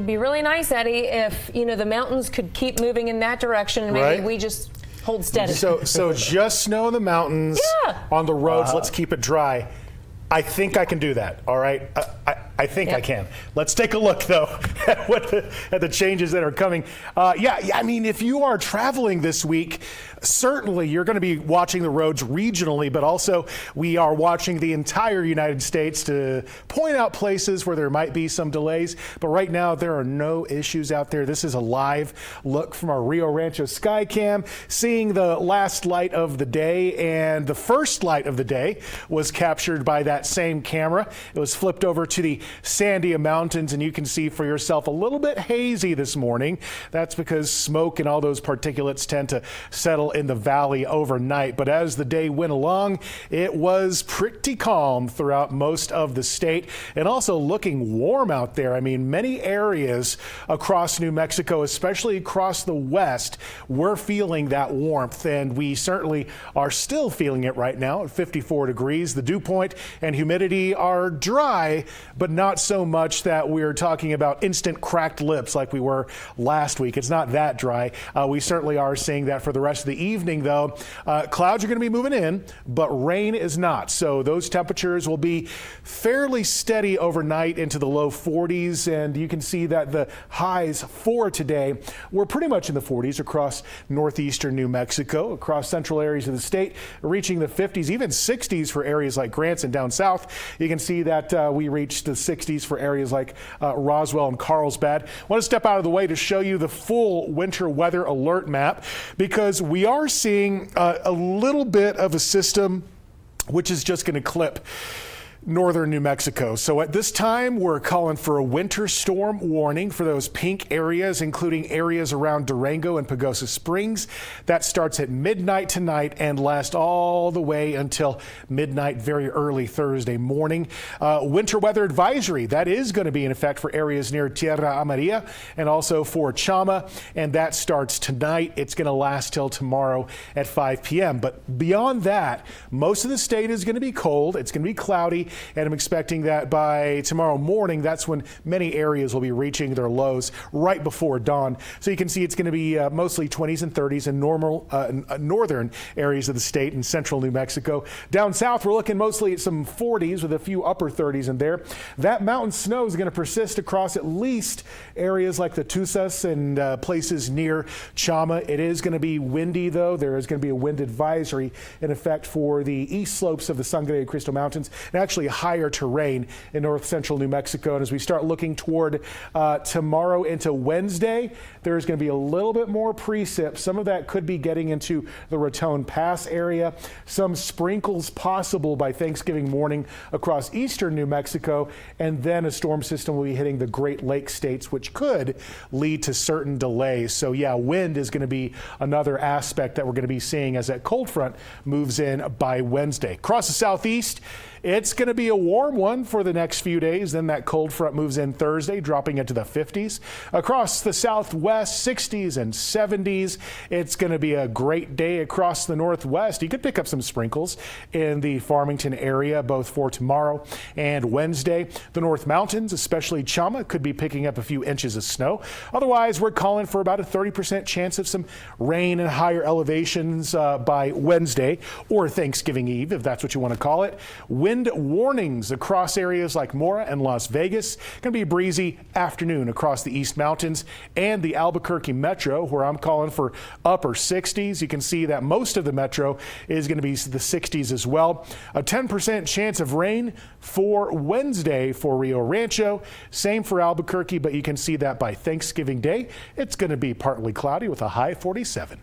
be really nice, Eddie, if, the mountains could keep moving in that direction and maybe we just hold steady. So just snow in the mountains, on the roads, let's keep it dry. I think I can do that, all right? I think I can. Let's take a look, though, at the changes that are coming. I mean, if you are traveling this week, certainly you're going to be watching the roads regionally, but also we are watching the entire United States to point out places where there might be some delays. But right now, there are no issues out there. This is a live look from our Rio Rancho Skycam, seeing the last light of the day, and the first light of the day was captured by that same camera. It was flipped over to the Sandia Mountains, and you can see for yourself a little bit hazy this morning. That's because smoke and all those particulates tend to settle in the valley overnight. But as the day went along, it was pretty calm throughout most of the state, and also looking warm out there. I mean, many areas across New Mexico, especially across the west, we're feeling that warmth, and we certainly are still feeling it right now at 54 degrees. The dew point and humidity are dry, but not so much that we're talking about instant cracked lips like we were last week. It's not that dry. We certainly are seeing that for the rest of the evening, though. Clouds are going to be moving in, but rain is not. So those temperatures will be fairly steady overnight into the low 40s, and you can see that the highs for today were pretty much in the 40s across northeastern New Mexico, across central areas of the state, reaching the 50s, even 60s for areas like Grants and down south. You can see that we reached the 60s for areas like Roswell and Carlsbad. I want to step out of the way to show you the full winter weather alert map, because we are seeing a little bit of a system which is just going to clip northern New Mexico. So at this time, we're calling for a winter storm warning for those pink areas, including areas around Durango and Pagosa Springs. That starts at midnight tonight and lasts all the way until midnight, very early Thursday morning. Winter weather advisory, that is going to be in effect for areas near Tierra Amarilla and also for Chama, and that starts tonight. It's going to last till tomorrow at 5 p.m. But beyond that, most of the state is going to be cold. It's going to be cloudy. And I'm expecting that by tomorrow morning, that's when many areas will be reaching their lows right before dawn. So you can see it's going to be mostly 20s and 30s in northern areas of the state and central New Mexico. Down south, we're looking mostly at some 40s with a few upper 30s in there. That mountain snow is going to persist across at least areas like the Tusas and places near Chama. It is going to be windy, though. There is going to be a wind advisory in effect for the east slopes of the Sangre de Cristo Mountains, and actually higher terrain in north central New Mexico. And as we start looking toward tomorrow into Wednesday, there's going to be a little bit more precip. Some of that could be getting into the Raton Pass area. Some sprinkles possible by Thanksgiving morning across eastern New Mexico. And then a storm system will be hitting the Great Lakes states, which could lead to certain delays. So yeah, wind is going to be another aspect that we're going to be seeing as that cold front moves in by Wednesday. Across the southeast, it's going to be a warm one for the next few days. Then that cold front moves in Thursday, dropping into the 50s. Across the southwest, 60s and 70s. It's going to be a great day across the northwest. You could pick up some sprinkles in the Farmington area, both for tomorrow and Wednesday. The North Mountains, especially Chama, could be picking up a few inches of snow. Otherwise, we're calling for about a 30% chance of some rain and higher elevations by Wednesday or Thanksgiving Eve, if that's what you want to call it. Wind warnings across areas like Mora and Las Vegas. Going to be a breezy afternoon across the East Mountains and the Albuquerque Metro, where I'm calling for upper 60s. You can see that most of the Metro is going to be the 60s as well. A 10% chance of rain for Wednesday for Rio Rancho. Same for Albuquerque, but you can see that by Thanksgiving Day, it's going to be partly cloudy with a high 47.